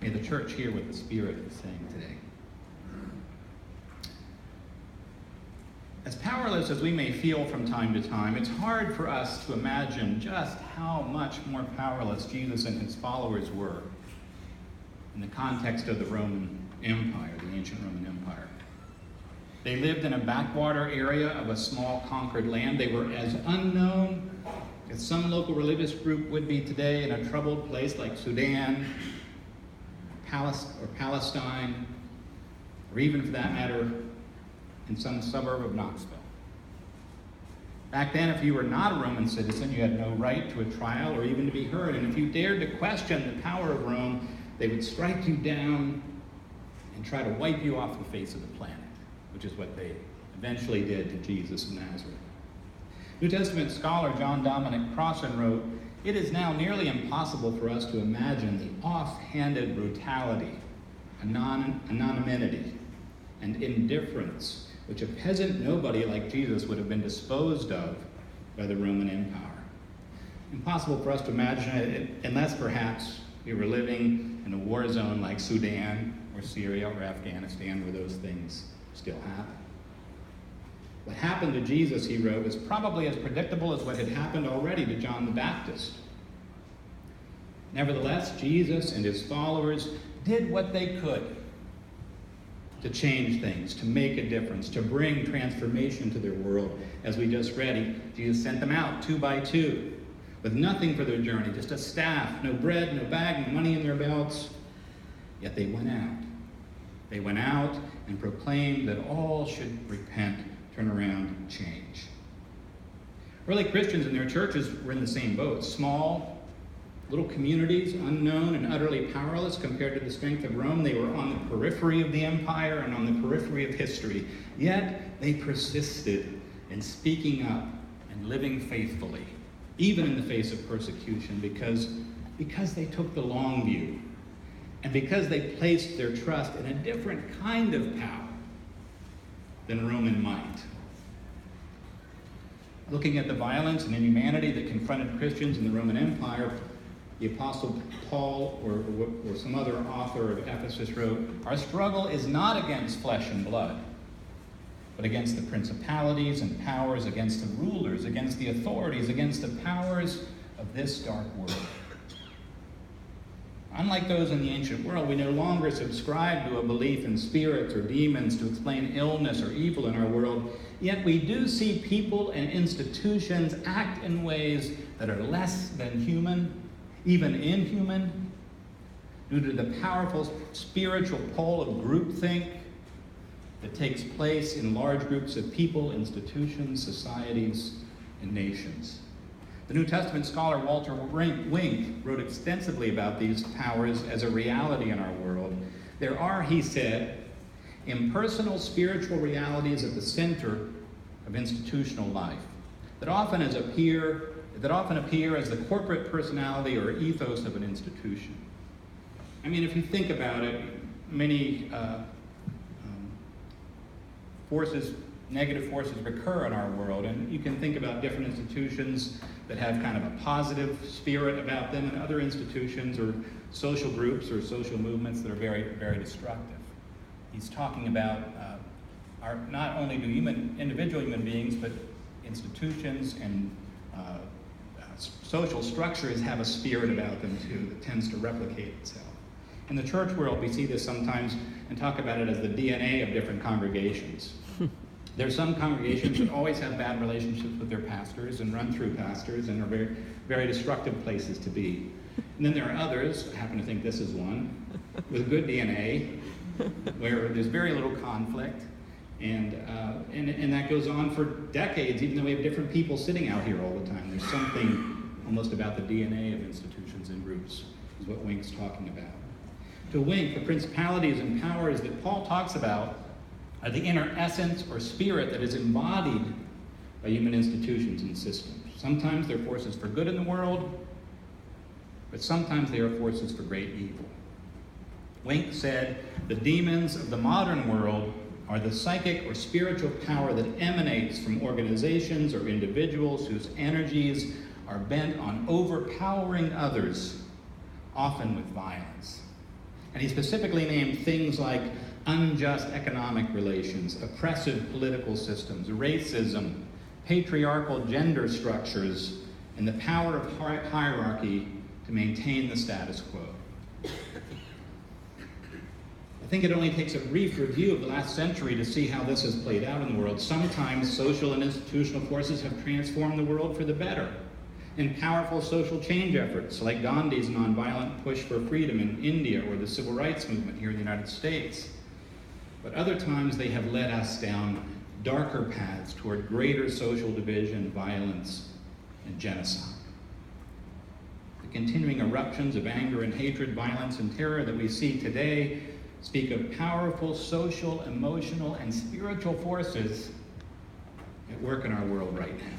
May the church hear what the Spirit is saying today. As powerless as we may feel from time to time, it's hard for us to imagine just how much more powerless Jesus and his followers were in the context of the Roman Empire, the ancient Roman Empire. They lived in a backwater area of a small conquered land. They were as unknown as some local religious group would be today in a troubled place like Sudan, Palestine, or even for that matter, in some suburb of Knoxville. Back then, if you were not a Roman citizen, you had no right to a trial or even to be heard. And if you dared to question the power of Rome, they would strike you down and try to wipe you off the face of the planet, which is what they eventually did to Jesus of Nazareth. New Testament scholar John Dominic Crossan wrote, "It is now nearly impossible for us to imagine the off-handed brutality, anonymity, and indifference which a peasant nobody like Jesus would have been disposed of by the Roman Empire. Impossible for us to imagine it unless perhaps we were living in a war zone like Sudan or Syria or Afghanistan where those things still happen. What happened to Jesus, he wrote, is probably as predictable as what had happened already to John the Baptist. Nevertheless, Jesus and his followers did what they could to change things, to make a difference, to bring transformation to their world. As we just read, Jesus sent them out 2 by 2 with nothing for their journey, just a staff, no bread, no bag, no money in their belts. Yet they went out. They went out and proclaimed that all should repent, turn around, and change. Early Christians in their churches were in the same boat. Small, little communities, unknown and utterly powerless compared to the strength of Rome. They were on the periphery of the empire and on the periphery of history. Yet they persisted in speaking up and living faithfully, even in the face of persecution, because they took the long view and because they placed their trust in a different kind of power than Roman might. Looking at the violence and inhumanity that confronted Christians in the Roman Empire, the Apostle Paul or some other author of Ephesus wrote, "Our struggle is not against flesh and blood, but against the principalities and powers, against the rulers, against the authorities, against the powers of this dark world." Unlike those in the ancient world, we no longer subscribe to a belief in spirits or demons to explain illness or evil in our world, yet we do see people and institutions act in ways that are less than human, even inhuman, due to the powerful spiritual pull of groupthink that takes place in large groups of people, institutions, societies, and nations. The New Testament scholar Walter Wink wrote extensively about these powers as a reality in our world. There are, he said, impersonal spiritual realities at the center of institutional life that often appear as the corporate personality or ethos of an institution. I mean, if you think about it, many negative forces recur in our world, and you can think about different institutions that have kind of a positive spirit about them, and other institutions or social groups or social movements that are very, very destructive. He's talking about not only do individual human beings, but institutions and social structures have a spirit about them too that tends to replicate itself. In the church world, we see this sometimes and talk about it as the DNA of different congregations. There are some congregations that always have bad relationships with their pastors and run through pastors and are very, very destructive places to be. And then there are others, I happen to think this is one, with good DNA, where there's very little conflict, and that goes on for decades, even though we have different people sitting out here all the time. There's something almost about the DNA of institutions and groups, is what Wink's talking about. To Wink, the principalities and powers that Paul talks about are the inner essence or spirit that is embodied by human institutions and systems. Sometimes they're forces for good in the world, but sometimes they are forces for great evil. Wink said, "The demons of the modern world are the psychic or spiritual power that emanates from organizations or individuals whose energies are bent on overpowering others, often with violence. And he specifically named things like unjust economic relations, oppressive political systems, racism, patriarchal gender structures, and the power of hierarchy to maintain the status quo. I think it only takes a brief review of the last century to see how this has played out in the world. Sometimes social and institutional forces have transformed the world for the better in powerful social change efforts, like Gandhi's nonviolent push for freedom in India or the civil rights movement here in the United States. But other times they have led us down darker paths toward greater social division, violence, and genocide. The continuing eruptions of anger and hatred, violence, and terror that we see today speak of powerful social, emotional, and spiritual forces at work in our world right now.